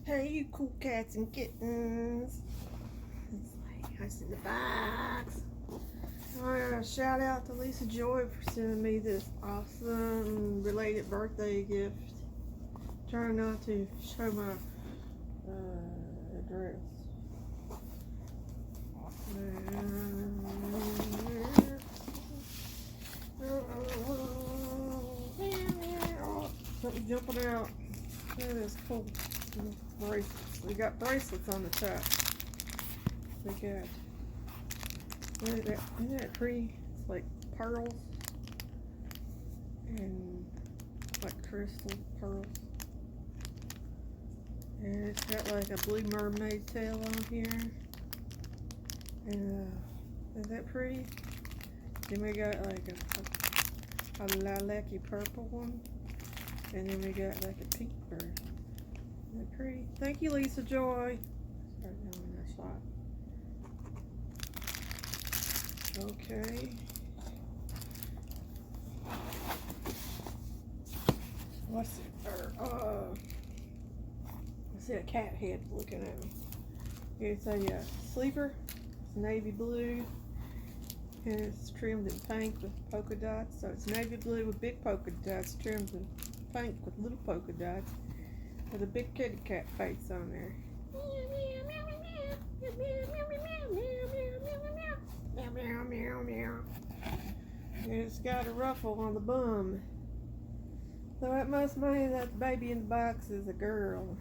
Hey, you cool cats and kittens. It's like I in the box. Shout out to Lisa Joy for sending me this awesome belated birthday gift. Trying not to show my address. Something jumping out. That is cool. Bracelets. We got bracelets on the top. We got. Isn't that pretty? It's like pearls and like crystal pearls. And it's got like a blue mermaid tail on here. And is that pretty? Then we got like a lilac-y purple one. And then we got like a pink bird. Isn't that pretty? Thank you, Lisa Joy. Start doing that shot. Okay. What's it? I see a cat head looking at me. It's a sleeper. It's navy blue. And it's trimmed in pink with polka dots. So it's navy blue with big polka dots, trimmed in pink with little polka dots, with a big kitty cat face on there. Meow, meow, meow. And it's got a ruffle on the bum. So that must mean that the baby in the box is a girl.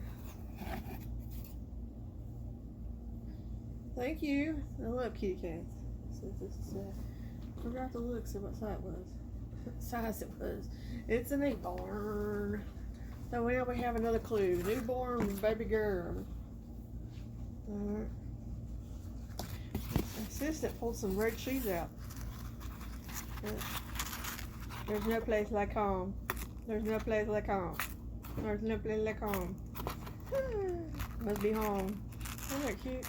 Thank you. I love kitty cats. So this is, forgot to look, see what size it was. It's a newborn. So now we have another clue. Newborn baby girl. Alright. Assistant pulled some red shoes out. There's no place like home. There's no place like home. There's no place like home. Must be home. Isn't that cute?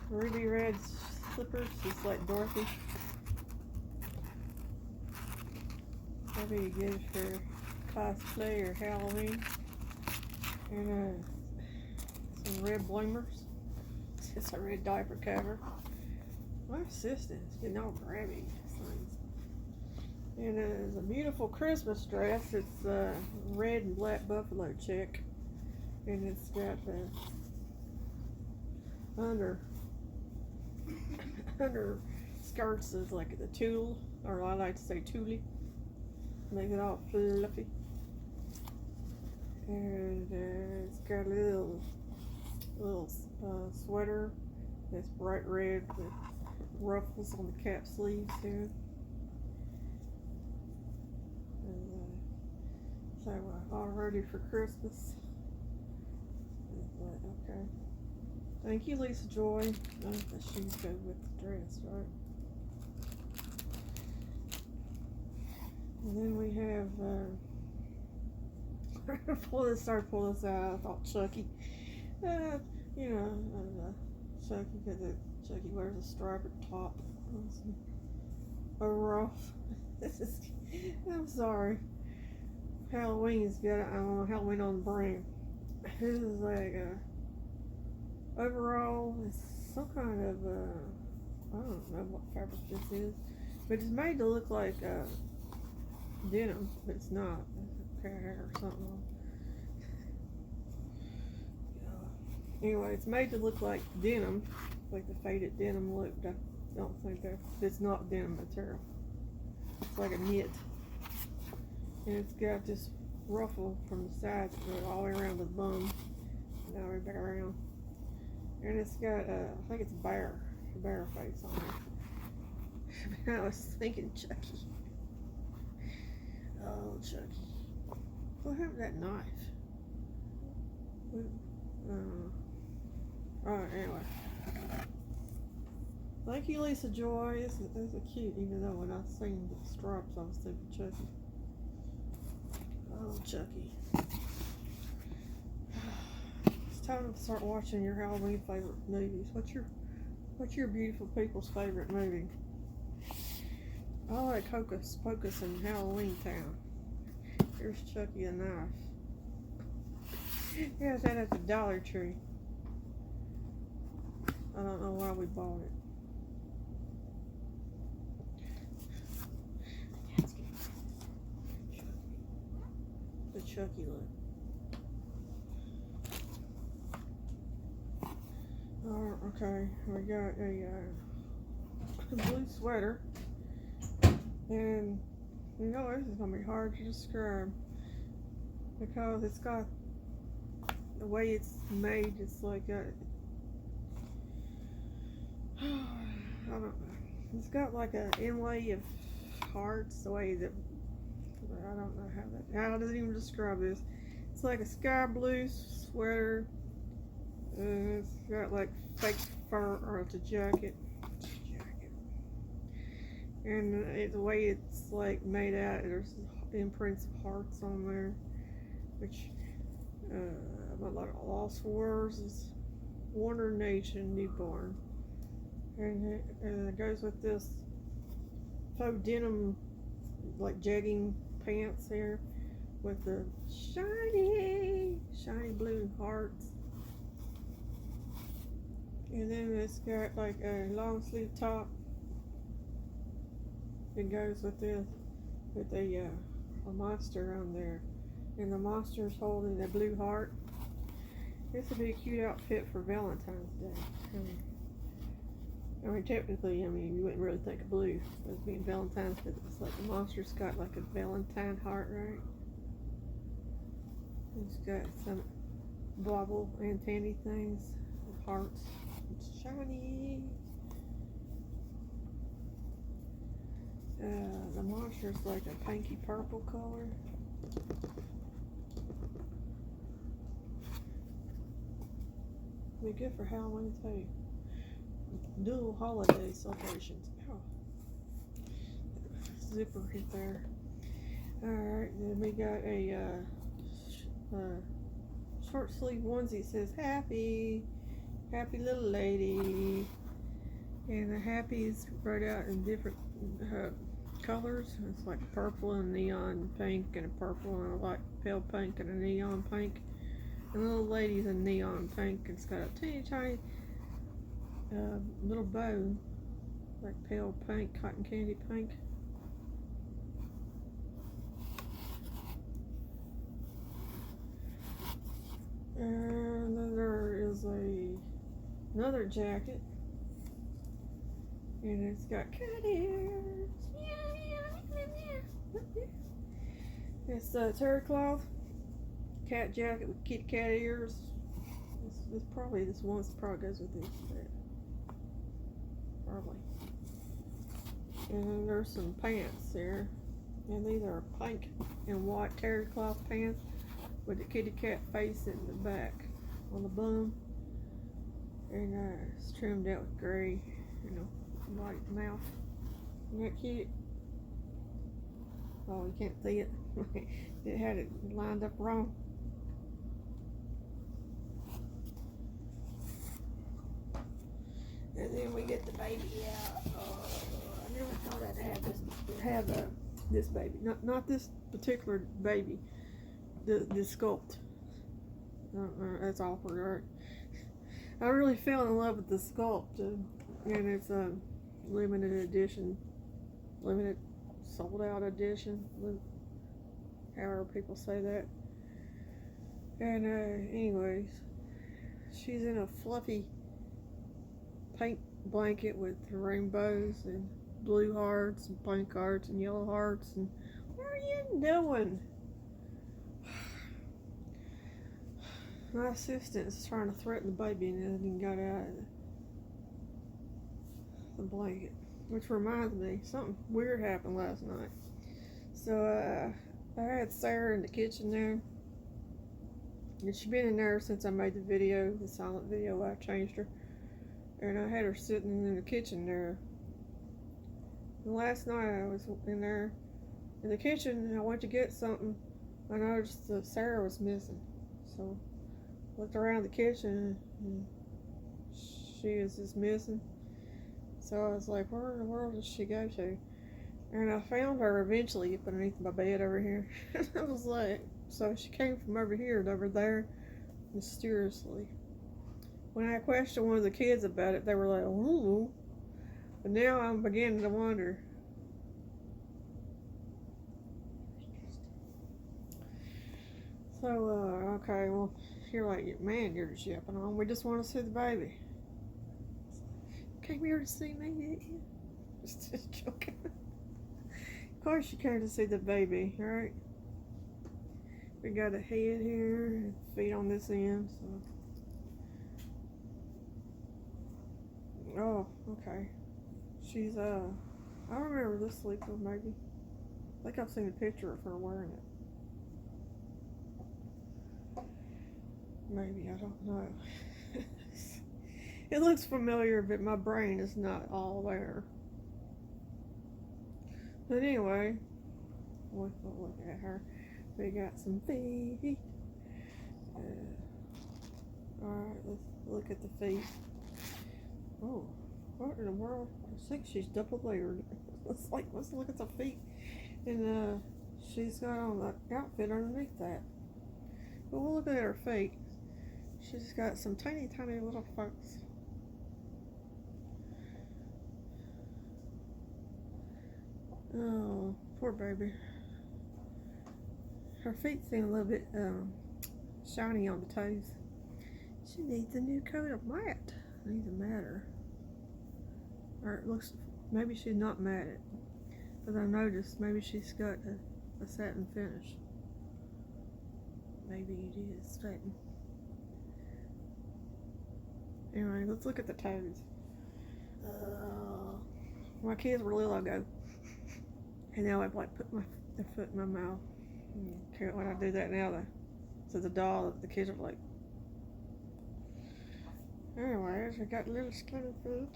Ruby red slippers, just like Dorothy. That'd be good for cosplay or Halloween. And some red bloomers. It's a red diaper cover. My assistant's getting all grabby. And it's a beautiful Christmas dress. It's red and black buffalo check. And it's got under skirts is like the tulle, or I like to say tulle. Make it all fluffy. And it's got a little sweater that's bright red with ruffles on the cap sleeves too. And so all ready for Christmas. Okay. Thank you, Lisa Joy. Oh, the shoes go with the dress, right? And then we have pull this out. I thought Chucky. Chucky, because Chucky wears a striped top. Overall, I'm sorry. Halloween's got Halloween on the brain. This is like overall, it's some kind of I don't know what fabric this is, but it's made to look like denim, but it's not. It's a hair or something. Anyway, it's made to look like denim, like the faded denim look. I don't think it's not denim material. It's like a knit, and it's got this ruffle from the sides all the way around the bum, and all the way back around. And it's got I think it's a bear face on it. I was thinking Chucky. Oh, Chucky. What happened to that knife? Anyway. Thank you, Lisa Joy. This is cute, even though when I seen the stripes, I was thinking Chucky. Oh, Chucky. It's time to start watching your Halloween favorite movies. What's your beautiful people's favorite movie? I like Hocus Pocus and Halloween Town. Here's Chucky the knife. Yeah, that at the Dollar Tree. I don't know why we bought it. The Chucky look. Okay, we got a blue sweater, and you know this is gonna be hard to describe because it's got the way it's made. It's like a, I don't know. It's got like an inlay of hearts. The way that I don't know how does it even describe this. It's like a sky blue sweater. It's got like fake fur, or it's a jacket. And the way it's like made out, there's imprints of hearts on there, which a lot of Lost Wars is Warner Nation Newborn, and it goes with this faux denim like jegging pants here with the shiny blue hearts. And then it's got like a long sleeve top. It goes with this, with a monster on there. And the monster's holding a blue heart. This would be a cute outfit for Valentine's Day. I mean, technically, you wouldn't really think of blue as being Valentine's, but it's like the monster's got like a Valentine heart, right? It's got some bobble antennae things with hearts. It's shiny. The monster's like a pinky purple color. Be good for Halloween too. Dual holiday celebrations. Oh. Zipper right there. Alright, then we got a short sleeve onesie. It says happy little lady. And the happy is spread out in different colors. It's like purple and neon pink, and a purple and a light pale pink and a neon pink. And the little lady's in neon pink. It's got a teeny tiny little bow, like pale pink, cotton candy pink. And then there is another jacket, and it's got cat ears. It's a terry cloth cat jacket with kitty cat ears. This probably goes with this set. Probably. And then there's some pants there, and these are pink and white terry cloth pants with the kitty cat face in the back on the bum, and it's trimmed out with gray, white mouth. Isn't that cute? Oh, you can't see it. It had it lined up wrong. And then we get the baby out. I never thought I'd have this baby. Not this particular baby. The sculpt. That's awkward, right? I really fell in love with the sculpt, and it's a limited edition, sold out edition, however people say that. And anyways, she's in a fluffy pink blanket with rainbows and blue hearts and pink hearts and yellow hearts. And what are you doing? My assistant's trying to threaten the baby, and then got out of the blanket. Which reminds me, something weird happened last night. So I had Sarah in the kitchen there, and she's been in there since I made the silent video. I changed her, and I had her sitting in the kitchen there. And last night I was in there in the kitchen, and I went to get something. I noticed that Sarah was missing, so looked around the kitchen, and she is just missing. So I was like, where in the world did she go to? And I found her eventually underneath my bed over here. I was like, so she came from over here to over there. mysteriously. When I questioned one of the kids about it, they were like, "Ooh," but now I'm beginning to wonder. So, okay, well, you're like, man, you're just yapping on. We just want to see the baby. Came here to see me, didn't you? Just joking. Of course you came to see the baby, right? We got a head here, and feet on this end, so. Oh, okay. She's, I remember this sleeper, maybe. I think I've seen a picture of her wearing it. Maybe, I don't know. It looks familiar, but my brain is not all there. But anyway, look at her. We got some feet. Alright, let's look at the feet. Oh, what in the world? I think she's double layered. Let's look at the feet. And she's got on the outfit underneath that. But we'll look at her feet. She's got some tiny little folks. Oh, poor baby. Her feet seem a little bit shiny on the toes. She needs a new coat of matte. Needs a matter. Or it looks, maybe she's not matted. But I noticed maybe she's got a satin finish. Maybe it is satin. Anyway, let's look at the toes. My kids were little ago. And now I've like put their foot in my mouth. When I do that now, to the doll, the kids are like. Anyways, I got little skinny feet.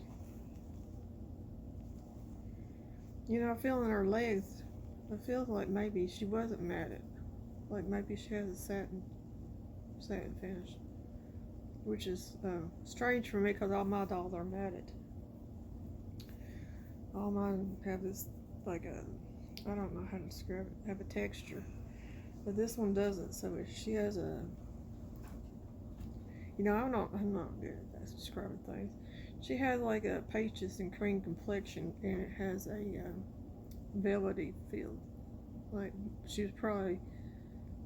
You know, I feel in her legs, it feels like maybe she wasn't matted. Like maybe she has a satin finish. Which is strange for me because all my dolls are matted. All mine have this, like I don't know how to describe it, have a texture. But this one doesn't, so she has a, you know, I'm not good at describing things. She has like a peaches and cream complexion, and it has a velvety feel. Like she was probably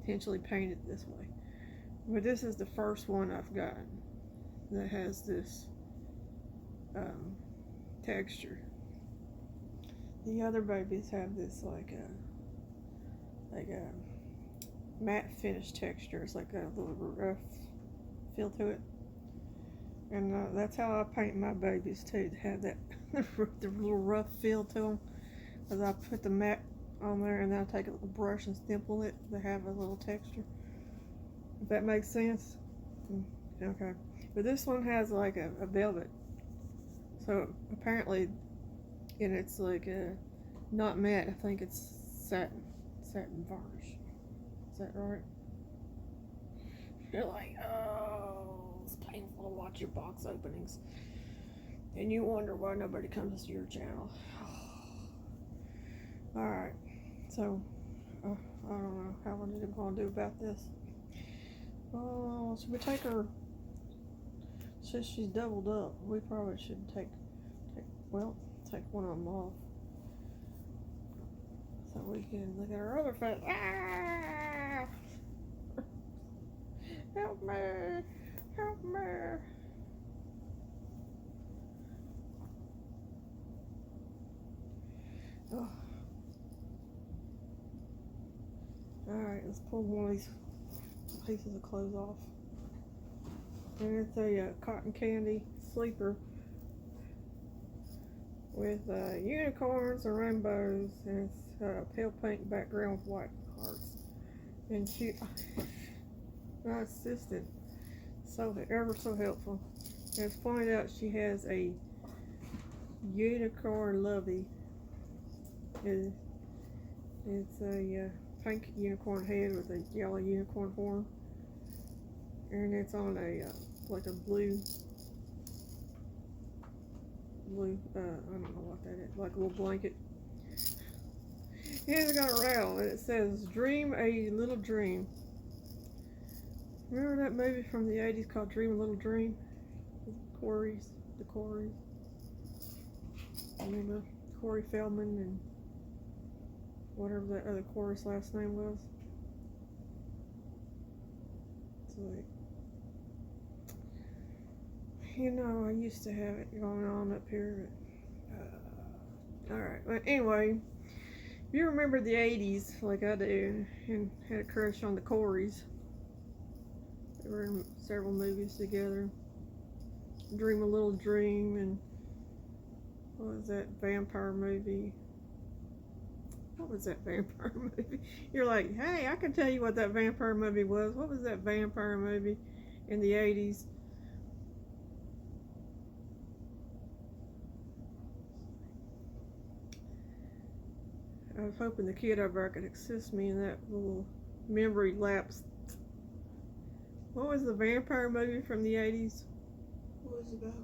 intentionally painted this way. But this is the first one I've gotten that has this texture. The other babies have this like a matte finish texture. It's like a little rough feel to it. And that's how I paint my babies too. They have that the little rough feel to them. Because I put the matte on there and then I take a little brush and stipple it to have a little texture. If that makes sense. Okay. But this one has like a velvet. So apparently, and it's like not matte. I think it's satin varnish. Is that right? You're like, oh, it's painful to watch your box openings, and you wonder why nobody comes to your channel. All right, so I don't know how we're going to do about this. Oh, should we take her? Since she's doubled up, we probably should take one of them off. So we can look at her other face. Ah! Help me! Help me! Oh. Alright, let's pull one of these pieces of clothes off. And it's a cotton candy sleeper with unicorns and rainbows, and it's got a pale pink background with white hearts. And she, my assistant, ever so helpful, has pointed out she has a unicorn lovey. It's a pink unicorn head with a yellow unicorn horn, and it's on a like a blue. I don't know what that is, like a little blanket. And it's got a rattle, and it says, "Dream a little dream." Remember that movie from the 80s called Dream a Little Dream? The Corys. Remember Corey Feldman and whatever that other chorus last name was? It's like, you know, I used to have it going on up here, but alright. Well, anyway, if you remember the 80s like I do and had a crush on the Corys, they were in several movies together. Dream a Little Dream, and what was that vampire movie? What was that vampire movie? You're like, hey, I can tell you what that vampire movie was. What was that vampire movie in the 80s? I was hoping the kid over there could assist me in that little memory lapse. What was the vampire movie from the 80s? What was it about?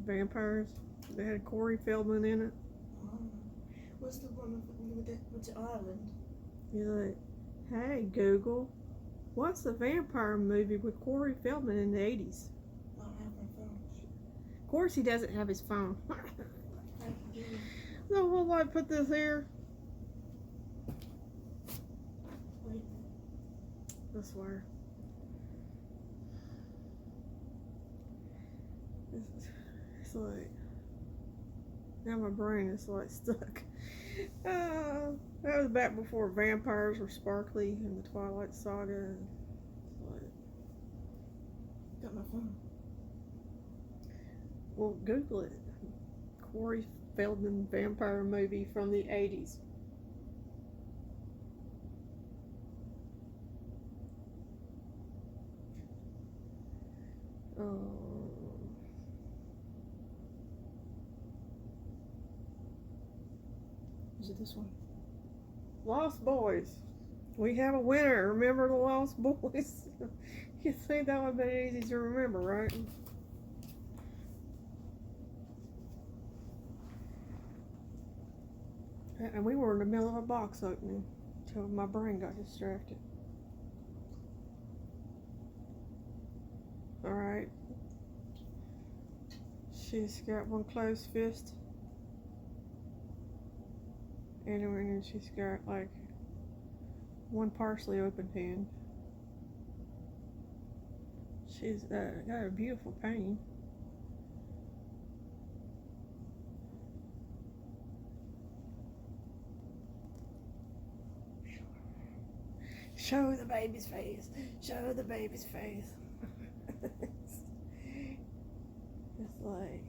Vampires. They had Corey Feldman in it. What's the one with the island? You're like, hey Google, what's the vampire movie with Corey Feldman in the 80s? I don't have my phone. Of course he doesn't have his phone. I do. So will I put this here? Wait. I swear. It's like, now my brain is like stuck. That was back before vampires were sparkly in the Twilight Saga. It's like, Got my phone. well, Google it. Corey Feldman vampire movie from the 80s. Is it this one? Lost Boys. We have a winner. Remember the Lost Boys? You think that would be easy to remember, right? And we were in the middle of a box opening until my brain got distracted. Alright. She's got one closed fist. And then she's got like one partially open hand. She's got a beautiful painting. Show the baby's face. Show the baby's face. It's like,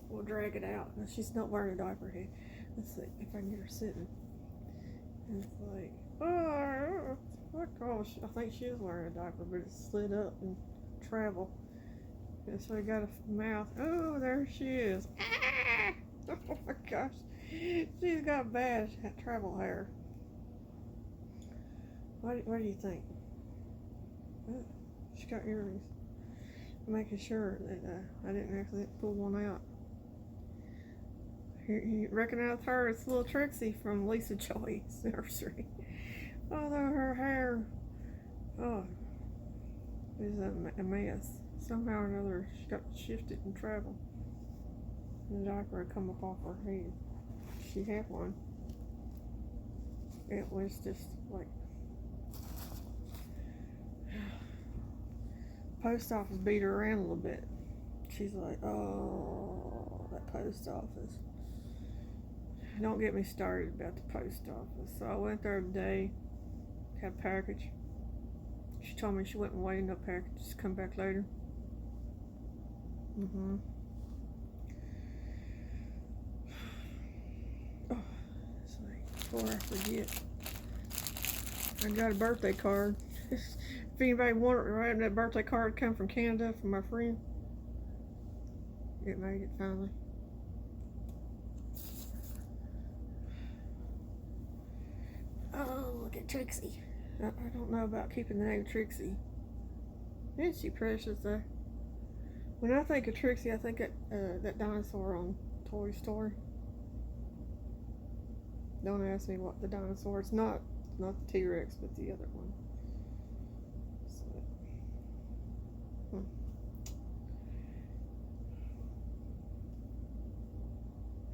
we'll drag it out. And she's not wearing a diaper here. Let's see if I can get her sitting. And it's like, oh gosh, I think she is wearing a diaper, but it slid up and travel. And so I got a mouth. Oh, there she is. Ah! Oh my gosh, she's got bad travel hair. What do you think? Oh, she got earrings. Making sure that I didn't actually pull one out. You recognize her? It's little Trixie from Lisa Joy's nursery. Although her hair, is a mess. Somehow or another, she got shifted and traveled. The diaper had come up off her head. She had one. It was just like, post office beat her around a little bit. She's like, oh, that post office. Don't get me started about the post office. So I went there today, had a package. She told me she wouldn't wait no package, just come back later. Oh, it's like, before I forget, I got a birthday card. If anybody wanted to write that birthday card come from Canada from my friend, it made it finally. Oh, look at Trixie. I don't know about keeping the name Trixie. Isn't she precious though? When I think of Trixie, I think of that dinosaur on Toy Story. Don't ask me what the dinosaur. It's not the T-Rex, but the other one.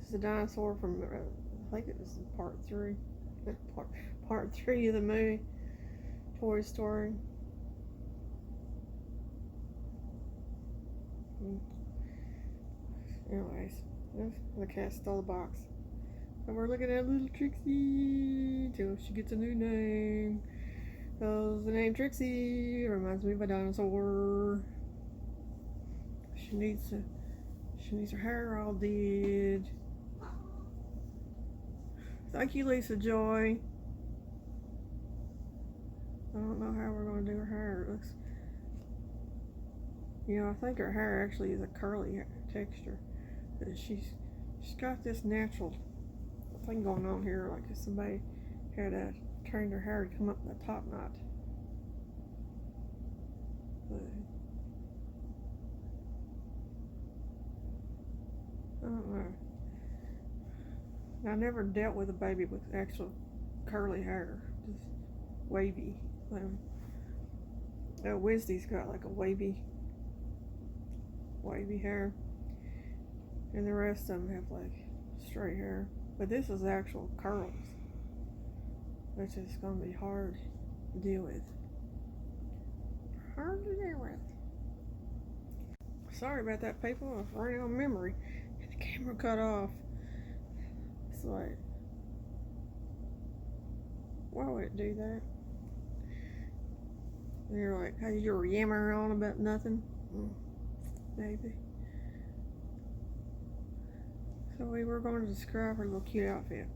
It's a dinosaur from, I think it was part 3. Part 3 of the movie, Toy Story. Anyways, the cat stole the box. And we're looking at little Trixie until she gets a new name. Because the name Trixie reminds me of a dinosaur. She needs her hair all did. Thank you, Lisa Joy. I don't know how we're going to do her hair. It looks, I think her hair actually is a curly texture. But she's got this natural thing going on here, like if somebody had trained her hair to come up the top knot. But I don't know. I never dealt with a baby with actual curly hair, just wavy. Wednesday's got like a wavy hair, and the rest of them have like straight hair. But this is actual curls, which is going to be hard to deal with. Hard to deal with. Sorry about that, people. I was running on memory, and the camera cut off. It's like, why would it do that? And you're like, hey, you're yammering on about nothing? Maybe. So we were going to describe her little cute outfit.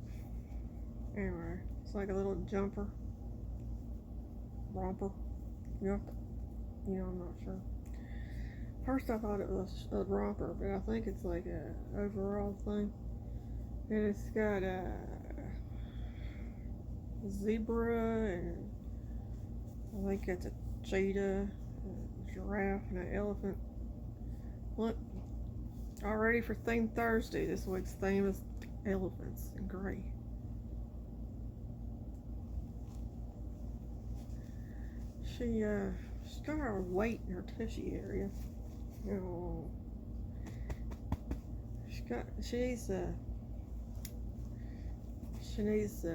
Anyway, it's like a little jumper. Romper. Yep. I'm not sure. First I thought it was a romper, but I think it's like a overall thing. And it's got a zebra, and I think it's a cheetah, a giraffe, and an elephant. Look, all ready for Theme Thursday. This week's theme is elephants in gray. She's got her weight in her tushy area. She needs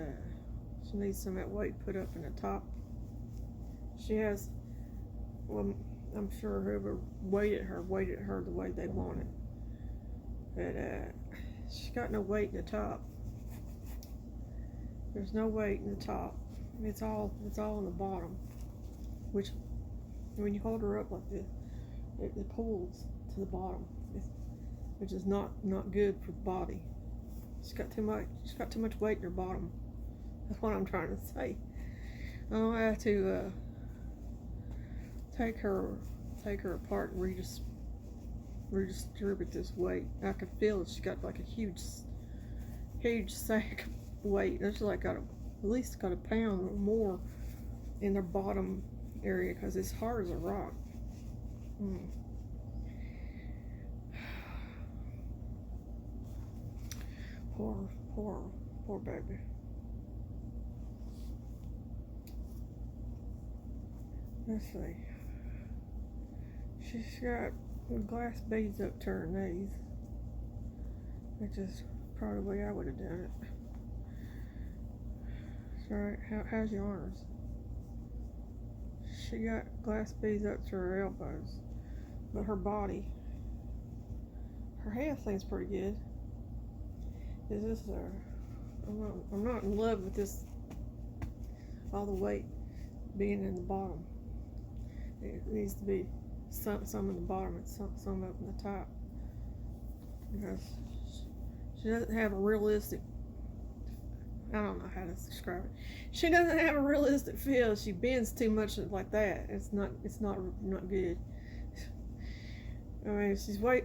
some of that weight put up in the top. She has, well, I'm sure whoever weighted her the way they want it. But she's got no weight in the top. There's no weight in the top. It's all on the bottom. Which, when you hold her up like this, it pulls to the bottom, which is not good for the body. She's got too much weight in her bottom. That's what I'm trying to say. I'll have to take her apart and redistribute this weight. I can feel that she's got like a huge sack of weight. It's like at least got a pound or more in their bottom area because it's hard as a rock. Poor baby. Let's see. She's got glass beads up to her knees, which is probably the way I would have done it. Sorry, how's your arms? She got glass beads up to her elbows, but her body, her head seems pretty good. Is this I'm not in love with this, all the weight being in the bottom. It needs to be some in the bottom and some up in the top, because she doesn't have a realistic, I don't know how to describe it. She doesn't have a realistic feel. She bends too much like that. It's not good. I mean, she's way,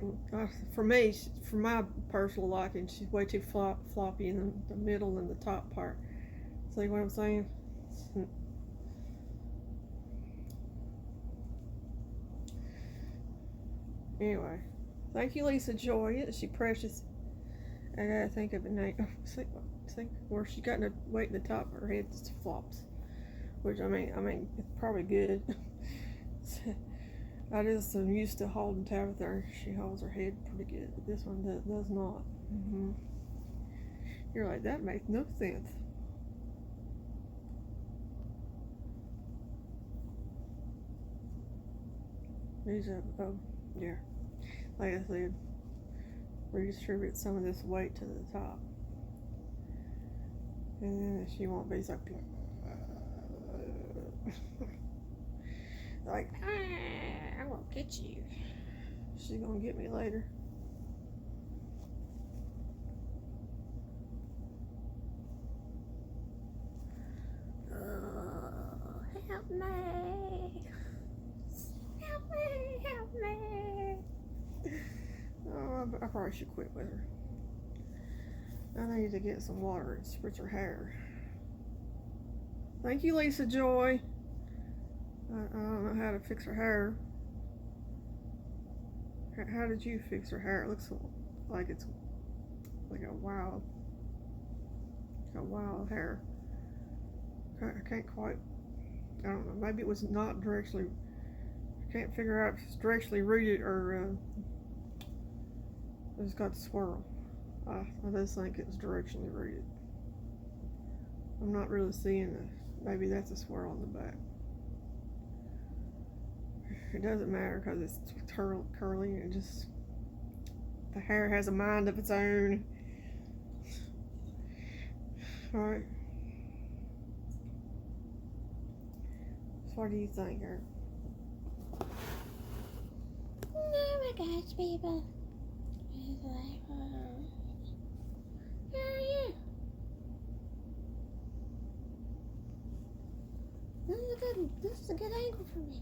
for me, for my personal liking, she's way too floppy in the middle and the top part. See what I'm saying? Anyway, thank you, Lisa Joy. Is she precious? I gotta think of a name. See where she got no weight in the top of her head, just flops. Which I mean, it's probably good. I just am used to holding Tabitha. She holds her head pretty good, but this one does not. You're like, that makes no sense. These are, oh, yeah. Like I said, redistribute some of this weight to the top. And then she won't be so like, I won't get you. She's gonna get me later. Help me! Help me! Help me! Oh, I probably should quit with her. I need to get some water and spritz her hair. Thank you, Lisa Joy. I don't know how to fix her hair. How did you fix her hair? It looks like it's like a wild hair. I can't quite, I don't know, maybe it was not directionally, I can't figure out if it's directionally rooted or it's got the swirl. I just think it was directionally rooted. I'm not really seeing maybe that's a swirl on the back. It doesn't matter because it's curly and just, the hair has a mind of its own. Alright. So what do you think, girl? Oh my gosh, people. Yeah. This is a good angle for me.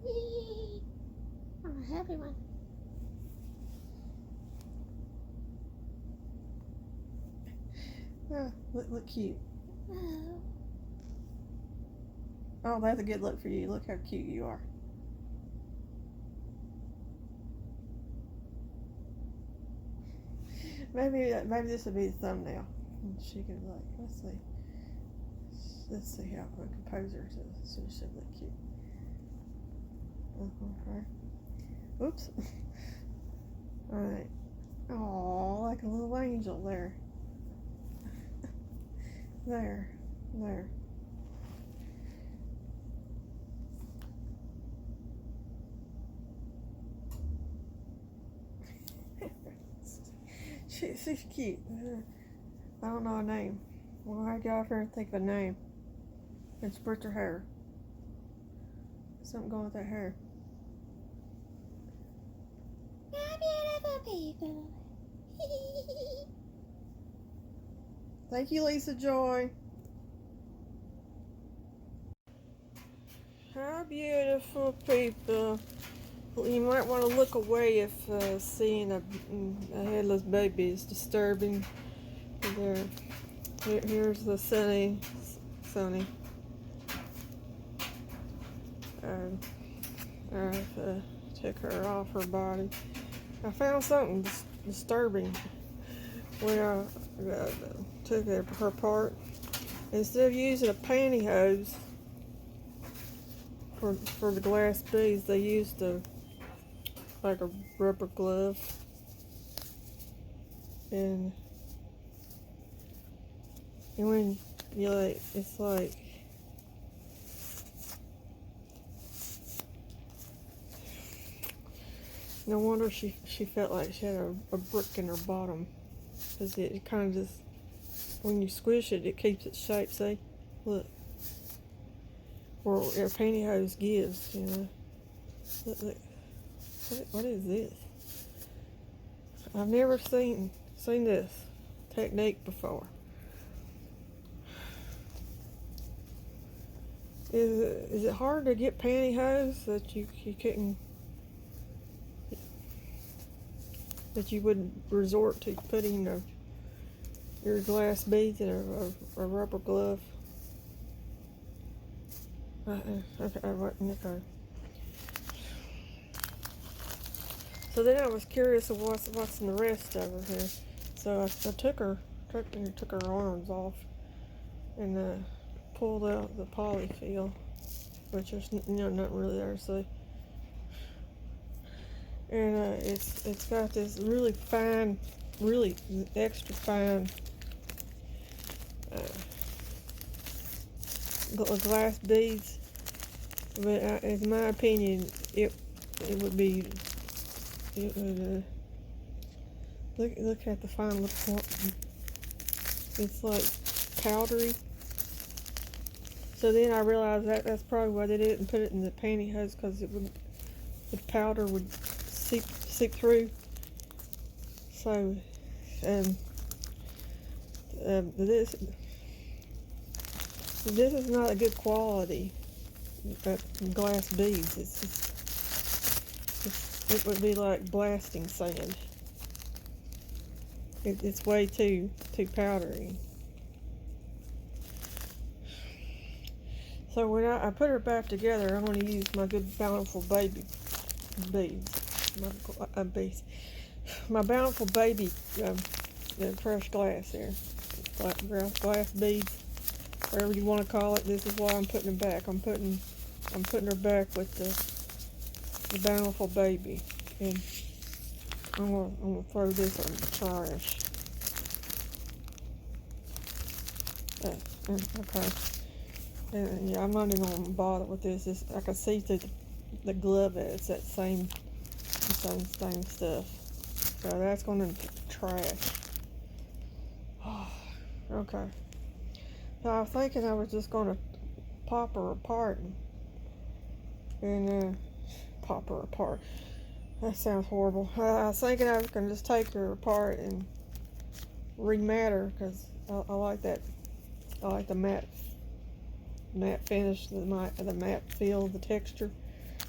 Yee. I'm a happy one. Yeah, look cute. Oh. Oh, that's a good look for you. Look how cute you are. Maybe this would be the thumbnail. And she could like, let's see how I compose her so she should look cute. Okay. Oops. Alright. Oh, like a little angel there. There. She's cute. I don't know a name. Well, I got her and think of a name. And spritz her hair. Something going with that hair. My beautiful people. Thank you, Lisa Joy. How beautiful people. You might want to look away if seeing a headless baby is disturbing. Here's the Sunny. I took her off her body. I found something disturbing when I took her apart. Instead of using a pantyhose for the glass beads, they used like a rubber glove, and when you like, it's like no wonder she felt like she had a brick in her bottom, because it kind of just, when you squish it, it keeps its shape. See, look, or a pantyhose gives, you know. Look. What is this? I've never seen this technique before. Is it hard to get pantyhose that you couldn't, that you would resort to putting your glass beads in a rubber glove? Okay. So then I was curious of what's in the rest of her here. So I took her arms off and pulled out the polyfill, which there's not really there. So, and it's got this really fine really extra fine glass beads, but in my opinion, it would be, it would, look at the fine little point. It's like powdery. So then I realized that's probably why they didn't put it in the pantyhose, because it would, the powder would seep through. So this is not a good quality glass beads. It would be like blasting sand. It's way too powdery. So when I put her back together, I'm going to use my good Bountiful Baby beads. My Bountiful Baby fresh glass there. Glass beads, whatever you want to call it. This is why I'm putting her back. I'm putting her back with the Bountiful Baby. And I'm gonna throw this on the trash. Okay. And yeah, I'm not even gonna bother with this. I can see through the glove that it's that same stuff. So that's going in the trash. Okay. So I was thinking I was just gonna pop her apart and pop her apart. That sounds horrible. I was thinking I was gonna just take her apart and remat her, because I like that. I like the matte finish, the matte feel, the texture.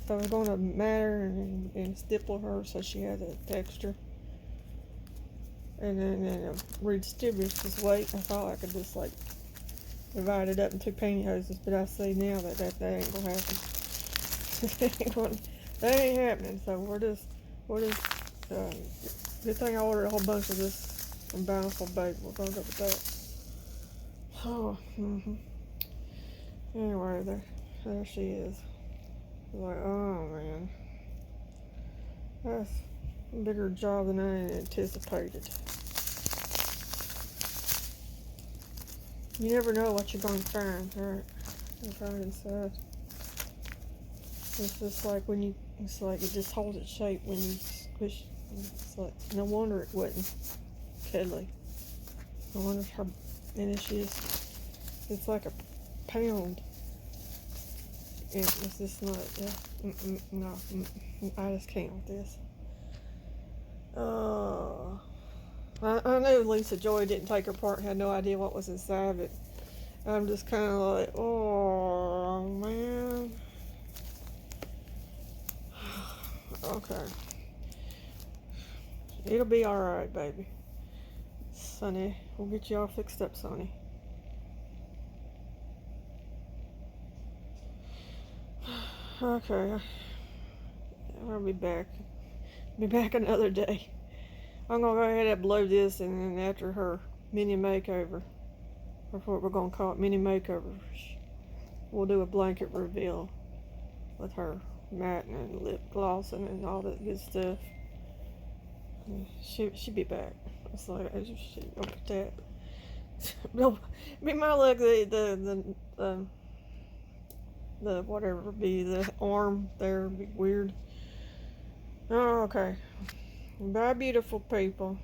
So I was going to mat her and stipple her so she has a texture. And then redistribute this weight. I thought I could just like divide it up in two pantyhoses, but I see now that ain't gonna happen. That ain't happening. So we're just good thing I ordered a whole bunch of this from Bountiful Baby. We're gonna go with that. Oh, Anyway, there she is. Like, oh man, that's a bigger job than I anticipated. You never know what you're going to find, right? Right inside. It's just like it's like it just holds its shape when you squish. It's like, no wonder it wasn't cuddly. I wonder if her, and it's like a pound. And it's just not, no, I just can't with this. I knew Lisa Joy didn't take her part and had no idea what was inside of it. I'm just kind of like, oh, man. Okay. It'll be alright, baby. Sonny, we'll get you all fixed up, Sonny. Okay. I'll be back. Be back another day. I'm gonna go ahead and blow this, and then after her mini makeover, that's what we're gonna call it, mini makeover, we'll do a blanket reveal with her matting and lip glossing and all that good stuff. She'll be back. It's like she look at that. No, be my luck. The whatever be the arm there be weird. Oh, okay. Bye, beautiful people.